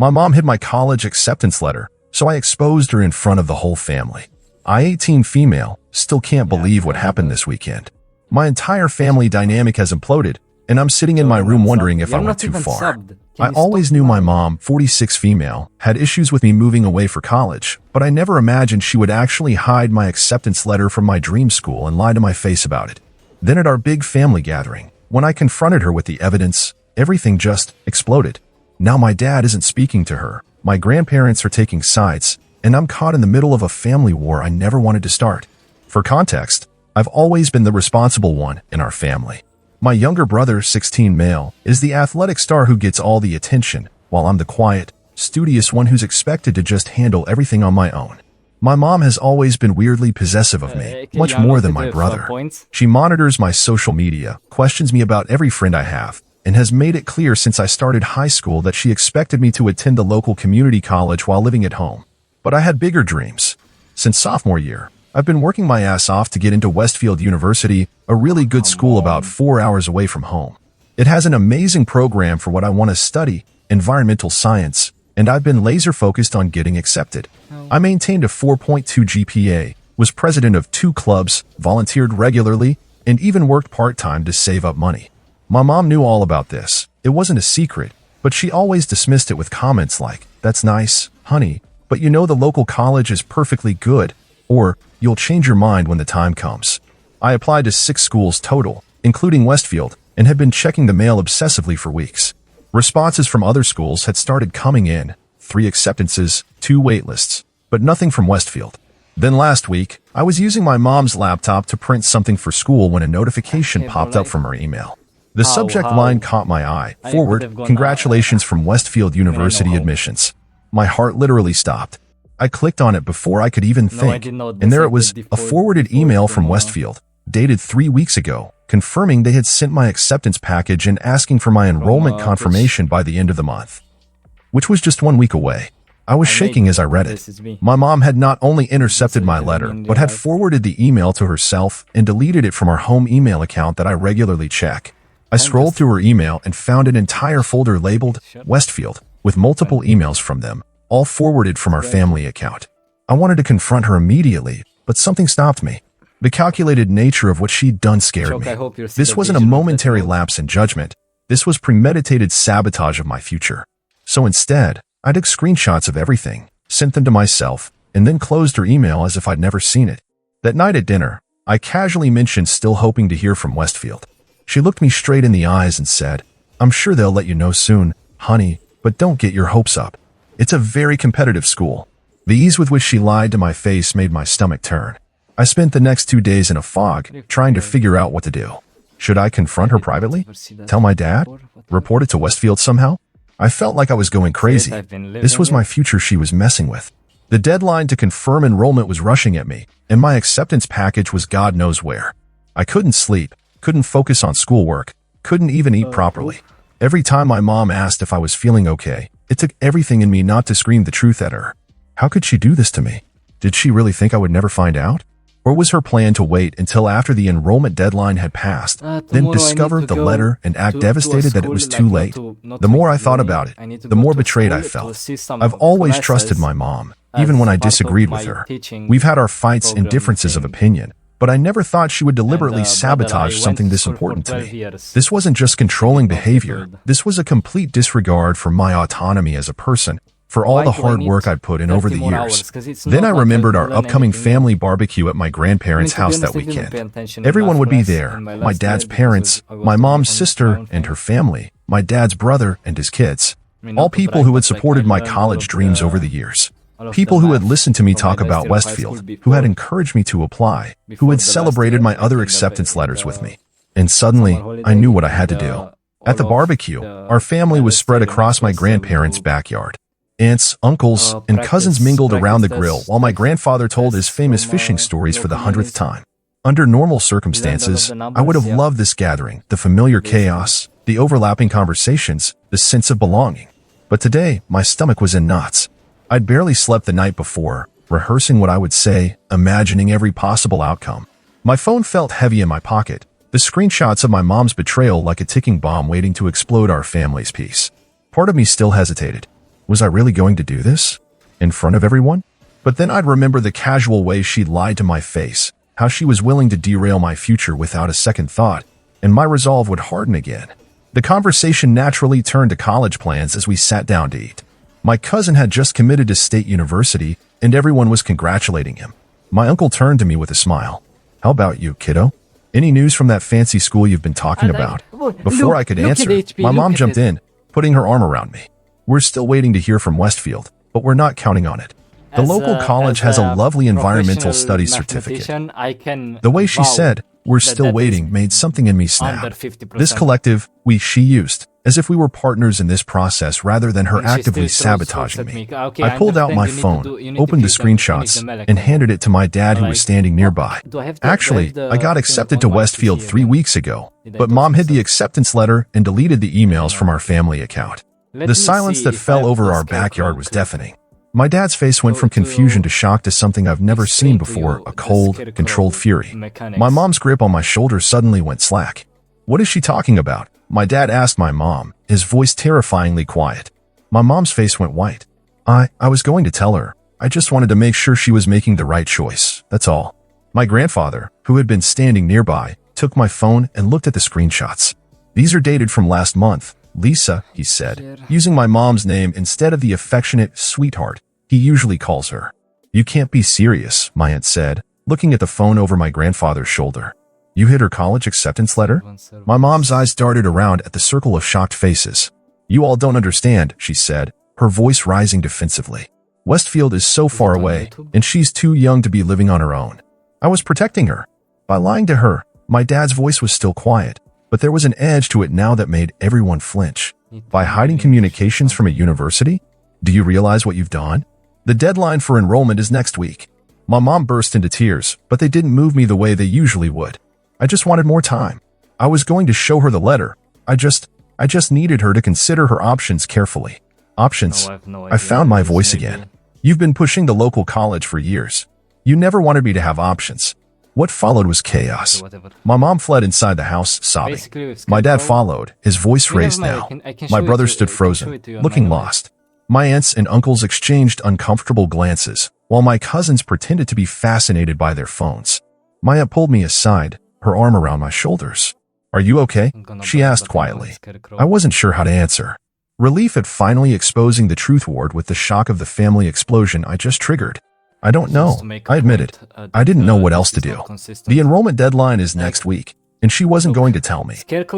My mom hid my college acceptance letter, so I exposed her in front of the whole family. I, 18 female, still can't believe what happened this weekend. My entire family dynamic has imploded, and I'm sitting in my room wondering if I went too far. I always knew my mom, 46 female, had issues with me moving away for college, but I never imagined she would actually hide my acceptance letter from my dream school and lie to my face about it. Then at our big family gathering, when I confronted her with the evidence, everything just exploded. Now my dad isn't speaking to her, my grandparents are taking sides, and I'm caught in the middle of a family war I never wanted to start. For context, I've always been the responsible one in our family. My younger brother, 16 male, is the athletic star who gets all the attention, while I'm the quiet, studious one who's expected to just handle everything on my own. My mom has always been weirdly possessive of me, much more than my brother. She monitors my social media, questions me about every friend I have, and has made it clear since I started high school that she expected me to attend the local community college while living at home. But I had bigger dreams. Since sophomore year, I've been working my ass off to get into Westfield University, a really good school about 4 hours away from home. It has an amazing program for what I want to study, environmental science, and I've been laser focused on getting accepted. I maintained a 4.2 GPA, was president of 2 clubs, volunteered regularly, and even worked part-time to save up money. My mom knew all about this. It wasn't a secret, but she always dismissed it with comments like, "That's nice, honey, but you know the local college is perfectly good," or "You'll change your mind when the time comes." I applied to 6 schools total, including Westfield, and had been checking the mail obsessively for weeks. Responses from other schools had started coming in, 3 acceptances, 2 waitlists, but nothing from Westfield. Then last week, I was using my mom's laptop to print something for school when a notification popped up from her email. The subject line caught my eye. Forward, congratulations from Westfield University admissions. My heart literally stopped. I clicked on it before I could even think, and there it was, a forwarded email from Westfield, dated 3 weeks ago, confirming they had sent my acceptance package and asking for my enrollment confirmation by the end of the month, which was just 1 week away. I was shaking as I read it. My mom had not only intercepted my letter, but had forwarded the email to herself and deleted it from our home email account that I regularly check. I scrolled through her email and found an entire folder labeled Westfield, with multiple emails from them, all forwarded from our family account. I wanted to confront her immediately, but something stopped me. The calculated nature of what she'd done scared me. This wasn't a momentary lapse in judgment. This was premeditated sabotage of my future. So instead, I took screenshots of everything, sent them to myself, and then closed her email as if I'd never seen it. That night at dinner, I casually mentioned still hoping to hear from Westfield. She looked me straight in the eyes and said, "I'm sure they'll let you know soon, honey, but don't get your hopes up. It's a very competitive school." The ease with which she lied to my face made my stomach turn. I spent the next 2 days in a fog, trying to figure out what to do. Should I confront her privately? Tell my dad? Report it to Westfield somehow? I felt like I was going crazy. This was my future she was messing with. The deadline to confirm enrollment was rushing at me, and my acceptance package was God knows where. I couldn't sleep, couldn't focus on schoolwork, couldn't even eat properly. Every time my mom asked if I was feeling okay, it took everything in me not to scream the truth at her. How could she do this to me? Did she really think I would never find out? Or was her plan to wait until after the enrollment deadline had passed, then discover the letter and act devastated that it was too late? The more I thought about it, the more betrayed I felt. I've always trusted my mom, even when I disagreed with her. We've had our fights and differences of opinion, but I never thought she would deliberately sabotage something this important to me. This wasn't just controlling behavior. This was a complete disregard for my autonomy as a person, for all the hard work I'd put in over the years. Then I remembered our upcoming family barbecue at my grandparents' house that weekend. Everyone would be there, my dad's parents, my mom's sister and her family, my dad's brother and his kids. All people who had supported my college dreams over the years. People who had listened to me talk about Westfield, who had encouraged me to apply, who had celebrated my other acceptance letters with me. And suddenly, I knew what I had to do. At the barbecue, our family was spread across my grandparents' backyard. Aunts, uncles, and cousins mingled around the grill while my grandfather told his famous fishing stories for the 100th time. Under normal circumstances, I would have loved this gathering, the familiar chaos, the overlapping conversations, the sense of belonging. But today, my stomach was in knots. I'd barely slept the night before, rehearsing what I would say, imagining every possible outcome. My phone felt heavy in my pocket, the screenshots of my mom's betrayal like a ticking bomb waiting to explode our family's peace. Part of me still hesitated. Was I really going to do this? In front of everyone? But then I'd remember the casual way she'd lied to my face, how she was willing to derail my future without a second thought, and my resolve would harden again. The conversation naturally turned to college plans as we sat down to eat. My cousin had just committed to State University, and everyone was congratulating him. My uncle turned to me with a smile. How about you, kiddo? Any news from that fancy school you've been talking about? Before I could answer, my mom jumped in, putting her arm around me. We're still waiting to hear from Westfield, but we're not counting on it. The local college has a lovely environmental studies certificate. The way she said, "We're still waiting," made something in me snap. This collective, she used, as if we were partners in this process rather than her actively sabotaging me. I pulled out my phone, opened the screenshots, and handed it to my dad who was standing nearby. Actually, I got accepted to Westfield 3 weeks ago, but Mom hid the acceptance letter and deleted the emails from our family account. The silence that fell over our backyard was deafening. My dad's face went from confusion to shock to something I've never seen before, a cold, controlled fury. My mom's grip on my shoulder suddenly went slack. What is she talking about? My dad asked my mom, his voice terrifyingly quiet. My mom's face went white. I was going to tell her. I just wanted to make sure she was making the right choice, that's all. My grandfather, who had been standing nearby, took my phone and looked at the screenshots. These are dated from last month. Lisa, he said, using my mom's name instead of the affectionate sweetheart he usually calls her. You can't be serious, my aunt said, looking at the phone over my grandfather's shoulder. You hid her college acceptance letter? My mom's eyes darted around at the circle of shocked faces. You all don't understand, she said, her voice rising defensively. Westfield is so far away, and she's too young to be living on her own. I was protecting her. By lying to her, my dad's voice was still quiet, but there was an edge to it now that made everyone flinch. By hiding communications from a university? Do you realize what you've done? The deadline for enrollment is next week. My mom burst into tears, but they didn't move me the way they usually would. I just wanted more time. I was going to show her the letter. I just needed her to consider her options carefully. Options. I found my voice again. You've been pushing the local college for years. You never wanted me to have options. What followed was chaos. My mom fled inside the house, sobbing. My dad followed, his voice raised now. My brother stood frozen, looking lost. My aunts and uncles exchanged uncomfortable glances, while my cousins pretended to be fascinated by their phones. My aunt pulled me aside, her arm around my shoulders. Are you okay? She asked quietly. I wasn't sure how to answer. Relief at finally exposing the truth warred with the shock of the family explosion I just triggered. I don't know, I admit it. I didn't know what else to do. The enrollment deadline is next week, and she wasn't going to tell me.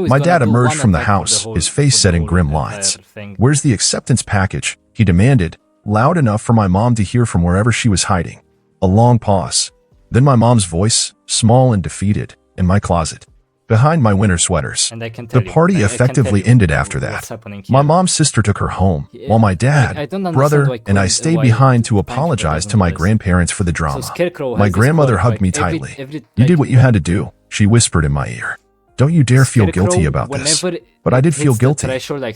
My dad emerged from the house, his face set in grim lines. Where's the acceptance package? He demanded, loud enough for my mom to hear from wherever she was hiding. A long pause. Then my mom's voice, small and defeated, in my closet, behind my winter sweaters. The party effectively ended after that. My mom's sister took her home, while my dad, brother, and I stayed behind to apologize to my grandparents for the drama. My grandmother hugged me tightly. You did what you had to do, she whispered in my ear. Don't you dare feel guilty about this. But I did feel guilty,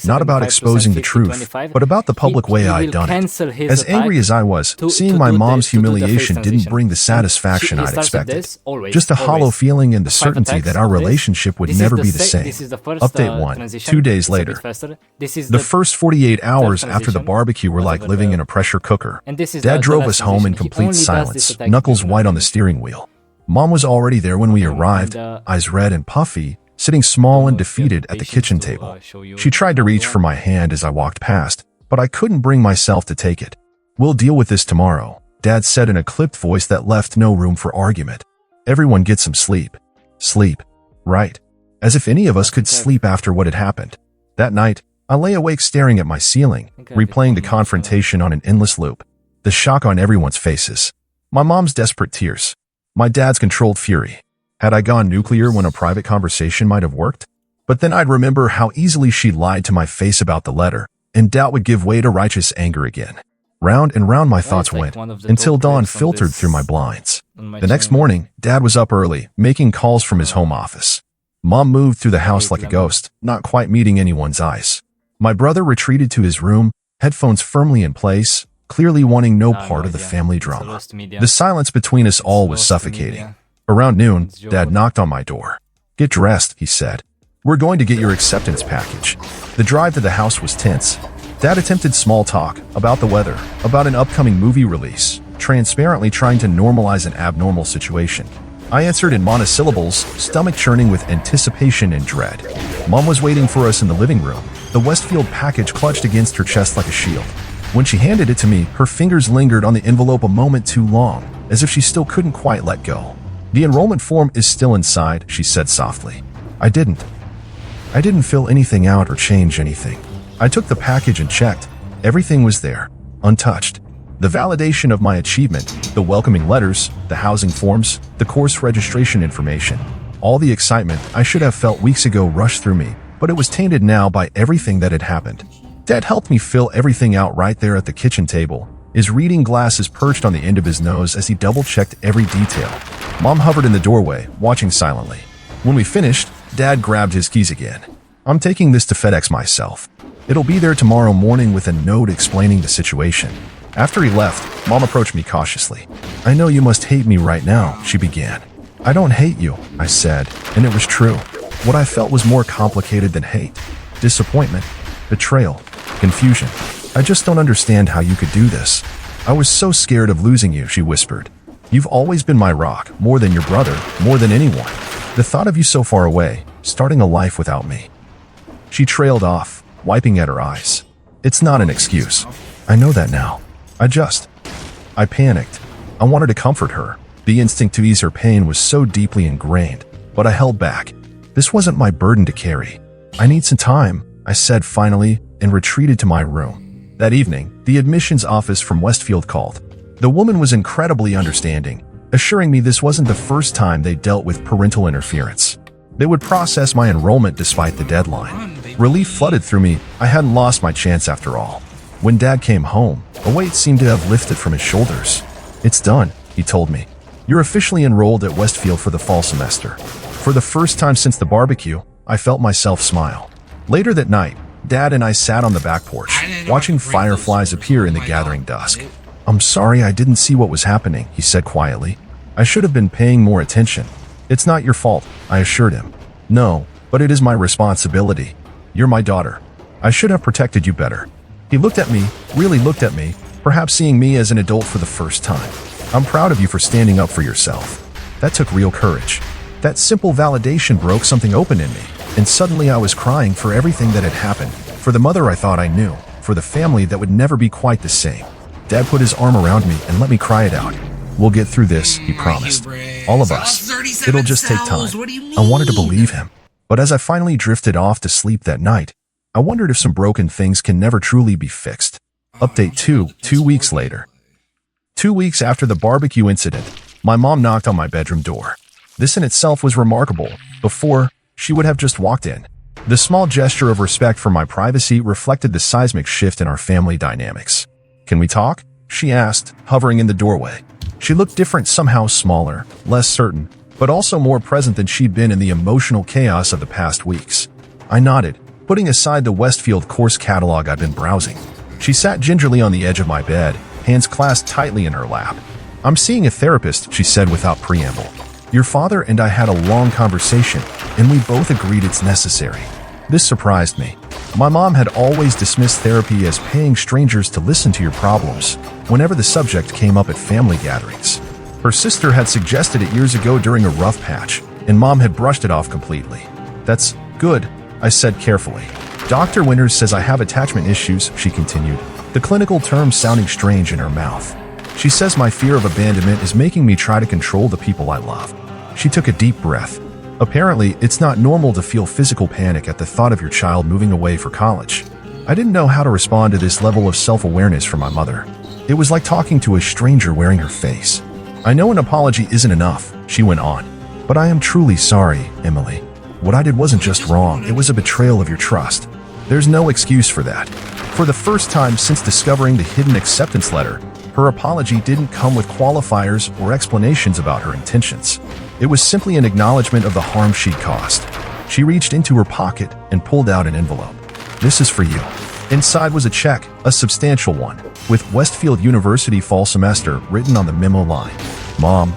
not about exposing the truth, but about the public way I'd done it. As angry as I was, seeing my mom's humiliation didn't bring the satisfaction I'd expected. Just a hollow feeling and the certainty that our relationship would never be the same. Update 1, 2 days later. The first 48 hours after the barbecue were like living in a pressure cooker. Dad drove us home in complete silence, knuckles white on the steering wheel. Mom was already there when we arrived, eyes red and puffy, sitting small and defeated at the kitchen table. She tried to reach for my hand as I walked past, but I couldn't bring myself to take it. We'll deal with this tomorrow, Dad said in a clipped voice that left no room for argument. Everyone get some sleep. Sleep. Right. As if any of us could sleep after what had happened. That night, I lay awake staring at my ceiling, replaying the confrontation on an endless loop. The shock on everyone's faces. My mom's desperate tears. My dad's controlled fury. Had I gone nuclear when a private conversation might have worked? But then I'd remember how easily she lied to my face about the letter, and doubt would give way to righteous anger again. Round and round my thoughts went, until dawn filtered through my blinds. The next morning, Dad was up early, making calls from his home office. Mom moved through the house like a ghost, not quite meeting anyone's eyes. My brother retreated to his room, headphones firmly in place, clearly wanting no part of the family drama. The silence between us all was suffocating. Around noon, Dad knocked on my door. Get dressed, he said. We're going to get your acceptance package. The drive to the house was tense. Dad attempted small talk about the weather, about an upcoming movie release, transparently trying to normalize an abnormal situation. I answered in monosyllables, stomach churning with anticipation and dread. Mom was waiting for us in the living room, the Westfield package clutched against her chest like a shield. When she handed it to me, her fingers lingered on the envelope a moment too long, as if she still couldn't quite let go. "The enrollment form is still inside," she said softly. I didn't fill anything out or change anything. I took the package and checked. Everything was there, untouched. The validation of my achievement, the welcoming letters, the housing forms, the course registration information. All the excitement I should have felt weeks ago rushed through me, but it was tainted now by everything that had happened. Dad helped me fill everything out right there at the kitchen table, his reading glasses perched on the end of his nose as he double-checked every detail. Mom hovered in the doorway, watching silently. When we finished, Dad grabbed his keys again. "I'm taking this to FedEx myself. It'll be there tomorrow morning with a note explaining the situation." After he left, Mom approached me cautiously. "I know you must hate me right now," she began. "I don't hate you," I said, and it was true. What I felt was more complicated than hate. Disappointment, betrayal, confusion. "I just don't understand how you could do this. I was so scared of losing you," she whispered. "You've always been my rock, more than your brother, more than anyone. The thought of you so far away, starting a life without me." She trailed off, wiping at her eyes. "It's not an excuse. I know that now. I panicked. I wanted to comfort her. The instinct to ease her pain was so deeply ingrained, but I held back. This wasn't my burden to carry. "I need some time," I said finally, and retreated to my room. That evening, the admissions office from Westfield called. The woman was incredibly understanding, assuring me this wasn't the first time they dealt with parental interference. They would process my enrollment despite the deadline. Relief flooded through me. I hadn't lost my chance after all. When Dad came home, a weight seemed to have lifted from his shoulders. "It's done," he told me. "You're officially enrolled at Westfield for the fall semester." For the first time since the barbecue, I felt myself smile. Later that night, Dad and I sat on the back porch, watching fireflies appear in the gathering dusk. "I'm sorry I didn't see what was happening," he said quietly. "I should have been paying more attention." "It's not your fault," I assured him. "No, but it is my responsibility. You're my daughter. I should have protected you better." He looked at me, really looked at me, perhaps seeing me as an adult for the first time. "I'm proud of you for standing up for yourself." That took real courage. That simple validation broke something open in me, and suddenly I was crying for everything that had happened, for the mother I thought I knew, for the family that would never be quite the same. Dad put his arm around me and let me cry it out. "We'll get through this," he promised. "All of us. It'll just take time." I wanted to believe him. But as I finally drifted off to sleep that night, I wondered if some broken things can never truly be fixed. Update 2 weeks later. 2 weeks after the barbecue incident, my mom knocked on my bedroom door. This in itself was remarkable. Before, she would have just walked in. The small gesture of respect for my privacy reflected the seismic shift in our family dynamics. "Can we talk?" she asked, hovering in the doorway. She looked different, somehow smaller, less certain, but also more present than she'd been in the emotional chaos of the past weeks. I nodded, putting aside the Westfield course catalog I'd been browsing. She sat gingerly on the edge of my bed, hands clasped tightly in her lap. "I'm seeing a therapist," she said without preamble. "Your father and I had a long conversation, and we both agreed it's necessary." This surprised me. My mom had always dismissed therapy as paying strangers to listen to your problems, whenever the subject came up at family gatherings. Her sister had suggested it years ago during a rough patch, and Mom had brushed it off completely. "That's good," I said carefully. "Dr. Winters says I have attachment issues," she continued, the clinical term sounding strange in her mouth. "She says my fear of abandonment is making me try to control the people I love." She took a deep breath. "Apparently, it's not normal to feel physical panic at the thought of your child moving away for college." I didn't know how to respond to this level of self-awareness from my mother. It was like talking to a stranger wearing her face. "I know an apology isn't enough," she went on, "but I am truly sorry, Emily. What I did wasn't just wrong, it was a betrayal of your trust. There's no excuse for that." For the first time since discovering the hidden acceptance letter, her apology didn't come with qualifiers or explanations about her intentions. It was simply an acknowledgement of the harm she'd caused. She reached into her pocket and pulled out an envelope. "This is for you." Inside was a check, a substantial one, with Westfield University fall semester written on the memo line. "Mom,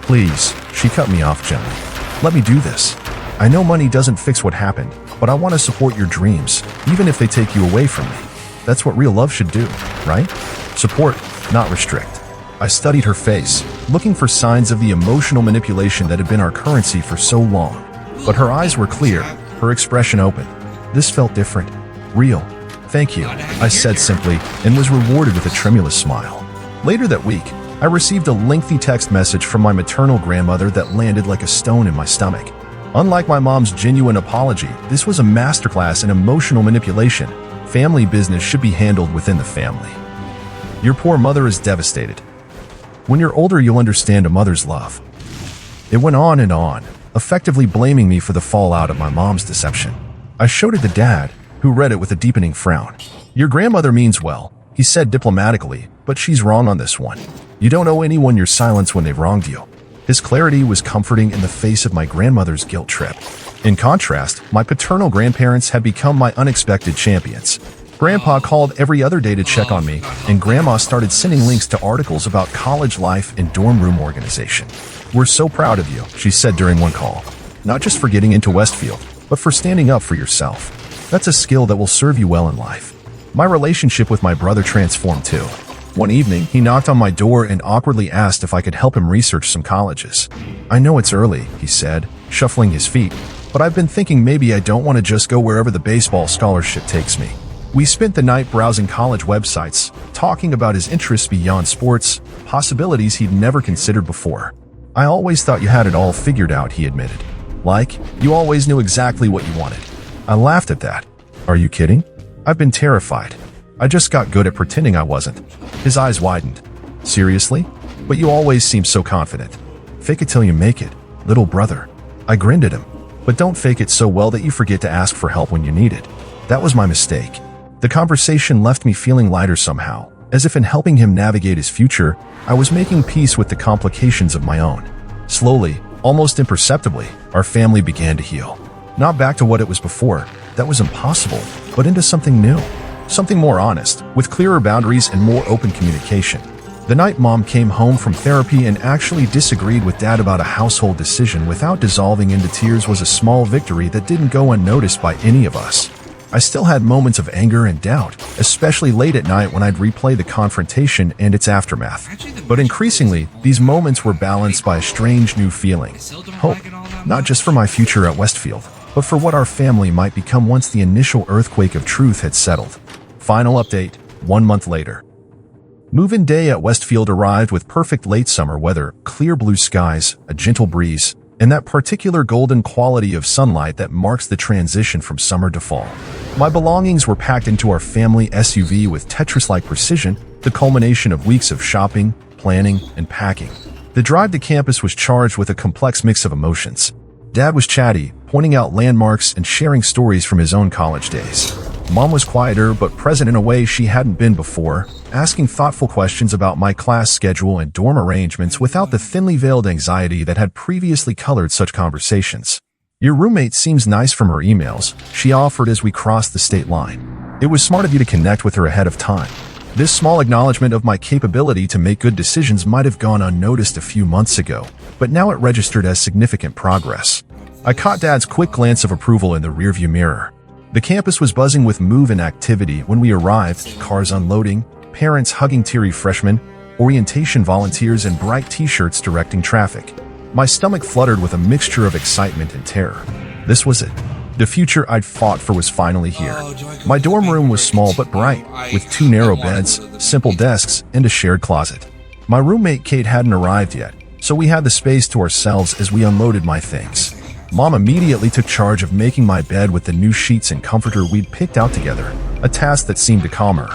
please," she cut me off gently. "Let me do this. I know money doesn't fix what happened, but I want to support your dreams, even if they take you away from me." That's what real love should do, right? Support, not restrict. I studied her face, looking for signs of the emotional manipulation that had been our currency for so long. But her eyes were clear, her expression open. This felt different. Real. Thank you, I said simply, and was rewarded with a tremulous smile. Later that week, I received a lengthy text message from my maternal grandmother that landed like a stone in my stomach. Unlike my mom's genuine apology, this was a masterclass in emotional manipulation. Family business should be handled within the family. Your poor mother is devastated. When you're older, you'll understand a mother's love. It went on, effectively blaming me for the fallout of my mom's deception. I showed it to Dad, who read it with a deepening frown. Your grandmother means well, he said diplomatically, but she's wrong on this one. You don't owe anyone your silence when they've wronged you. His clarity was comforting in the face of my grandmother's guilt trip. In contrast, my paternal grandparents had become my unexpected champions. Grandpa called every other day to check on me, and Grandma started sending links to articles about college life and dorm room organization. We're so proud of you, she said during one call. Not just for getting into Westfield, but for standing up for yourself. That's a skill that will serve you well in life. My relationship with my brother transformed too. One evening, he knocked on my door and awkwardly asked if I could help him research some colleges. I know it's early, he said, shuffling his feet, but I've been thinking maybe I don't want to just go wherever the baseball scholarship takes me. We spent the night browsing college websites, talking about his interests beyond sports, possibilities he'd never considered before. I always thought you had it all figured out, he admitted. Like, you always knew exactly what you wanted. I laughed at that. Are you kidding? I've been terrified. I just got good at pretending I wasn't. His eyes widened. Seriously? But you always seem so confident. Fake it till you make it, little brother. I grinned at him. But don't fake it so well that you forget to ask for help when you need it. That was my mistake. The conversation left me feeling lighter somehow, as if in helping him navigate his future, I was making peace with the complications of my own. Slowly, almost imperceptibly, our family began to heal. Not back to what it was before, that was impossible, but into something new. Something more honest, with clearer boundaries and more open communication. The night Mom came home from therapy and actually disagreed with Dad about a household decision without dissolving into tears was a small victory that didn't go unnoticed by any of us. I still had moments of anger and doubt, especially late at night when I'd replay the confrontation and its aftermath. But increasingly, these moments were balanced by a strange new feeling. Hope, not just for my future at Westfield, but for what our family might become once the initial earthquake of truth had settled. Final update, 1 month later. Move-in day at Westfield arrived with perfect late summer weather, clear blue skies, a gentle breeze, and that particular golden quality of sunlight that marks the transition from summer to fall. My belongings were packed into our family SUV with Tetris-like precision, the culmination of weeks of shopping, planning, and packing. The drive to campus was charged with a complex mix of emotions. Dad was chatty, pointing out landmarks and sharing stories from his own college days. Mom was quieter but present in a way she hadn't been before, asking thoughtful questions about my class schedule and dorm arrangements without the thinly veiled anxiety that had previously colored such conversations. Your roommate seems nice from her emails, she offered as we crossed the state line. It was smart of you to connect with her ahead of time. This small acknowledgement of my capability to make good decisions might have gone unnoticed a few months ago, but now it registered as significant progress. I caught Dad's quick glance of approval in the rearview mirror. The campus was buzzing with move-in activity when we arrived, cars unloading, parents hugging teary freshmen, orientation volunteers and bright t-shirts directing traffic. My stomach fluttered with a mixture of excitement and terror. This was it. The future I'd fought for was finally here. My dorm room was small but bright, with 2 narrow beds, simple desks, and a shared closet. My roommate Kate hadn't arrived yet, so we had the space to ourselves as we unloaded my things. Mom immediately took charge of making my bed with the new sheets and comforter we'd picked out together, a task that seemed to calm her.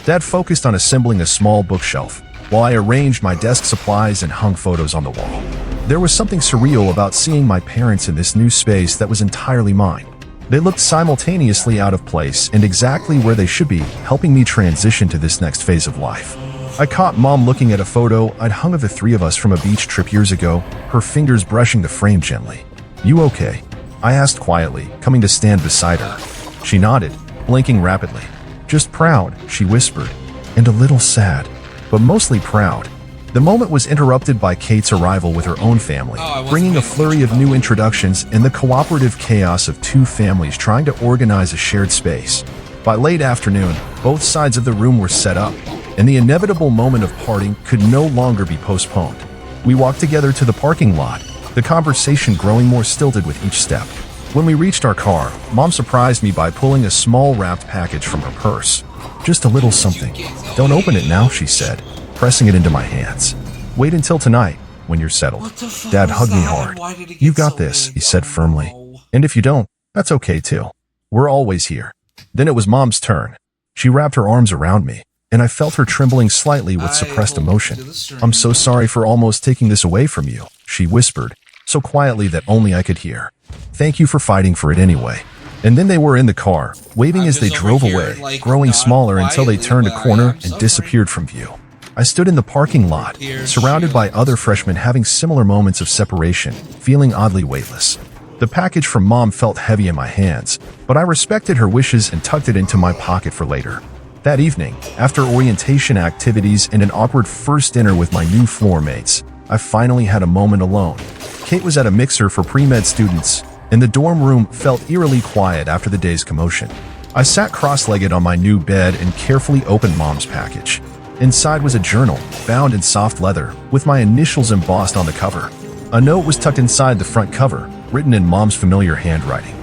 Dad focused on assembling a small bookshelf, while I arranged my desk supplies and hung photos on the wall. There was something surreal about seeing my parents in this new space that was entirely mine. They looked simultaneously out of place and exactly where they should be, helping me transition to this next phase of life. I caught Mom looking at a photo I'd hung of the 3 of us from a beach trip years ago, her fingers brushing the frame gently. "You okay?" I asked quietly, coming to stand beside her. She nodded, blinking rapidly. "Just proud," she whispered, "and a little sad, but mostly proud." The moment was interrupted by Kate's arrival with her own family, bringing a flurry of new introductions and the cooperative chaos of 2 families trying to organize a shared space. By late afternoon, both sides of the room were set up, and the inevitable moment of parting could no longer be postponed. We walked together to the parking lot, the conversation growing more stilted with each step. When we reached our car, Mom surprised me by pulling a small wrapped package from her purse. "Just a little something. Don't open it now," she said, pressing it into my hands. "Wait until tonight, when you're settled." Dad hugged me hard. "You've got this," he said firmly. "And if you don't, that's okay too. We're always here." Then it was Mom's turn. She wrapped her arms around me, and I felt her trembling slightly with suppressed emotion. "I'm so sorry for almost taking this away from you," she whispered, so quietly that only I could hear. "Thank you for fighting for it anyway." And then they were in the car, waving as they drove away, growing smaller until they turned a corner and disappeared from view. I stood in the parking lot, surrounded by other freshmen having similar moments of separation, feeling oddly weightless. The package from Mom felt heavy in my hands, but I respected her wishes and tucked it into my pocket for later. That evening, after orientation activities and an awkward first dinner with my new floor mates, I finally had a moment alone. Kate was at a mixer for pre-med students, and the dorm room felt eerily quiet after the day's commotion. I sat cross-legged on my new bed and carefully opened Mom's package. Inside was a journal, bound in soft leather, with my initials embossed on the cover. A note was tucked inside the front cover, written in Mom's familiar handwriting.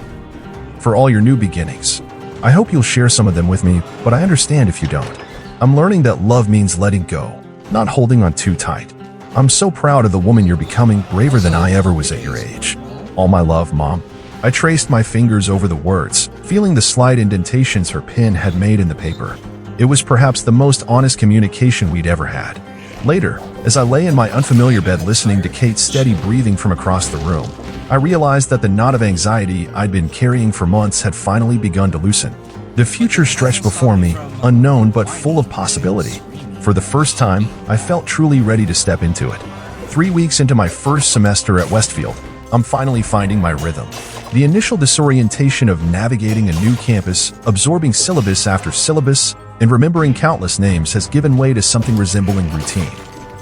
"For all your new beginnings. I hope you'll share some of them with me, but I understand if you don't. I'm learning that love means letting go, not holding on too tight. I'm so proud of the woman you're becoming, braver than I ever was at your age. All my love, Mom." I traced my fingers over the words, feeling the slight indentations her pen had made in the paper. It was perhaps the most honest communication we'd ever had. Later, as I lay in my unfamiliar bed listening to Kate's steady breathing from across the room, I realized that the knot of anxiety I'd been carrying for months had finally begun to loosen. The future stretched before me, unknown but full of possibility. For the first time, I felt truly ready to step into it. 3 weeks into my first semester at Westfield, I'm finally finding my rhythm. The initial disorientation of navigating a new campus, absorbing syllabus after syllabus, and remembering countless names has given way to something resembling routine.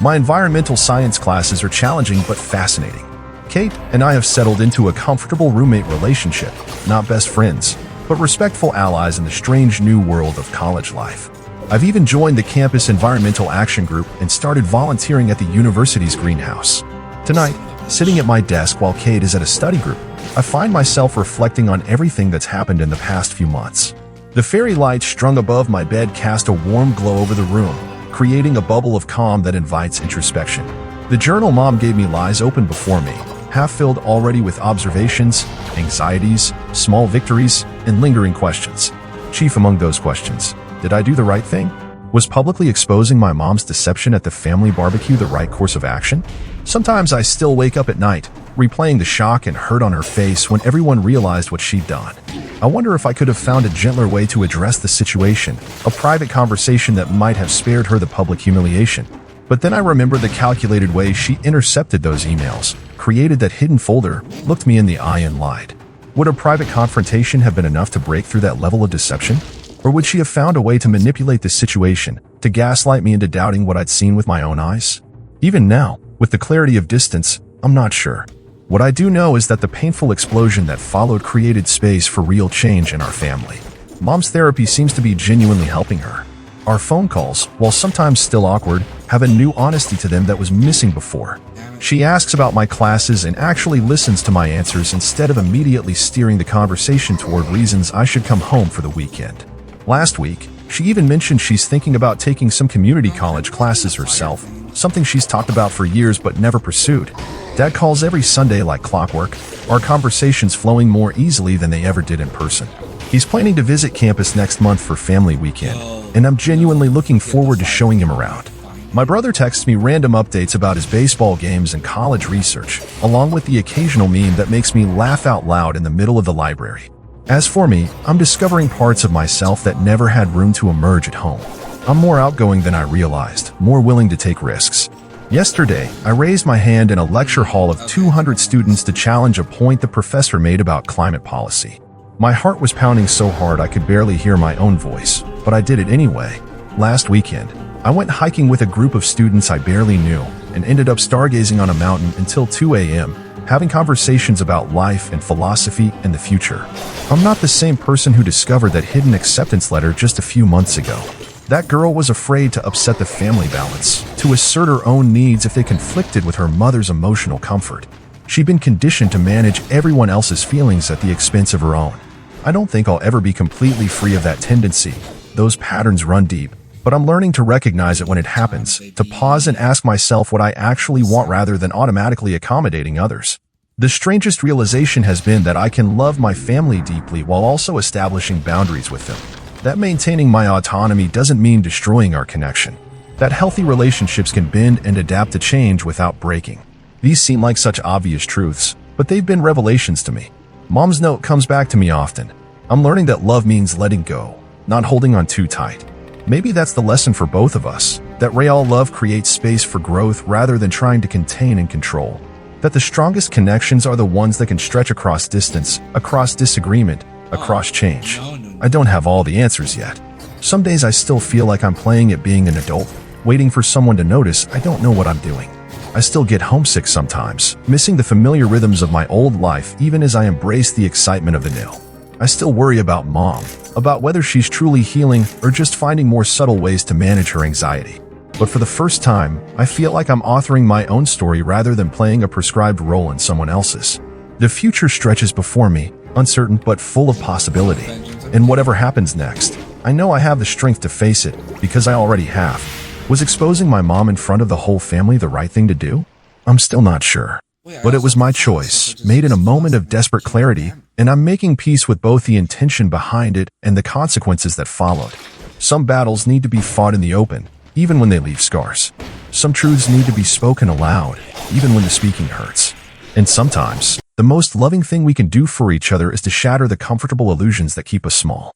My environmental science classes are challenging but fascinating. Kate and I have settled into a comfortable roommate relationship, not best friends, but respectful allies in the strange new world of college life. I've even joined the campus environmental action group and started volunteering at the university's greenhouse. Tonight, sitting at my desk while Kate is at a study group, I find myself reflecting on everything that's happened in the past few months. The fairy lights strung above my bed cast a warm glow over the room, creating a bubble of calm that invites introspection. The journal Mom gave me lies open before me, half-filled already with observations, anxieties, small victories, and lingering questions. Chief among those questions, did I do the right thing? Was publicly exposing my mom's deception at the family barbecue the right course of action? Sometimes I still wake up at night, replaying the shock and hurt on her face when everyone realized what she'd done. I wonder if I could have found a gentler way to address the situation, a private conversation that might have spared her the public humiliation. But then I remember the calculated way she intercepted those emails, created that hidden folder, looked me in the eye and lied. Would a private confrontation have been enough to break through that level of deception? Or would she have found a way to manipulate the situation, to gaslight me into doubting what I'd seen with my own eyes? Even now, with the clarity of distance, I'm not sure. What I do know is that the painful explosion that followed created space for real change in our family. Mom's therapy seems to be genuinely helping her. Our phone calls, while sometimes still awkward, have a new honesty to them that was missing before. She asks about my classes and actually listens to my answers instead of immediately steering the conversation toward reasons I should come home for the weekend. Last week, she even mentioned she's thinking about taking some community college classes herself, something she's talked about for years but never pursued. Dad calls every Sunday like clockwork, our conversations flowing more easily than they ever did in person. He's planning to visit campus next month for family weekend, and I'm genuinely looking forward to showing him around. My brother texts me random updates about his baseball games and college research, along with the occasional meme that makes me laugh out loud in the middle of the library. As for me, I'm discovering parts of myself that never had room to emerge at home. I'm more outgoing than I realized, more willing to take risks. Yesterday, I raised my hand in a lecture hall of 200 students to challenge a point the professor made about climate policy. My heart was pounding so hard I could barely hear my own voice, but I did it anyway. Last weekend, I went hiking with a group of students I barely knew and ended up stargazing on a mountain until 2 a.m., having conversations about life and philosophy and the future. I'm not the same person who discovered that hidden acceptance letter just a few months ago. That girl was afraid to upset the family balance, to assert her own needs if they conflicted with her mother's emotional comfort. She'd been conditioned to manage everyone else's feelings at the expense of her own. I don't think I'll ever be completely free of that tendency. Those patterns run deep, but I'm learning to recognize it when it happens, to pause and ask myself what I actually want rather than automatically accommodating others. The strangest realization has been that I can love my family deeply while also establishing boundaries with them. That maintaining my autonomy doesn't mean destroying our connection. That healthy relationships can bend and adapt to change without breaking. These seem like such obvious truths, but they've been revelations to me. Mom's note comes back to me often. I'm learning that love means letting go, not holding on too tight. Maybe that's the lesson for both of us, that real love creates space for growth rather than trying to contain and control. That the strongest connections are the ones that can stretch across distance, across disagreement, across change. I don't have all the answers yet. Some days I still feel like I'm playing at being an adult, waiting for someone to notice I don't know what I'm doing. I still get homesick sometimes, missing the familiar rhythms of my old life even as I embrace the excitement of the new. I still worry about Mom, about whether she's truly healing or just finding more subtle ways to manage her anxiety. But for the first time, I feel like I'm authoring my own story rather than playing a prescribed role in someone else's. The future stretches before me, uncertain but full of possibility. And whatever happens next, I know I have the strength to face it, because I already have. Was exposing my mom in front of the whole family the right thing to do? I'm still not sure. But it was my choice, made in a moment of desperate clarity, and I'm making peace with both the intention behind it and the consequences that followed. Some battles need to be fought in the open, even when they leave scars. Some truths need to be spoken aloud, even when the speaking hurts. And sometimes, the most loving thing we can do for each other is to shatter the comfortable illusions that keep us small.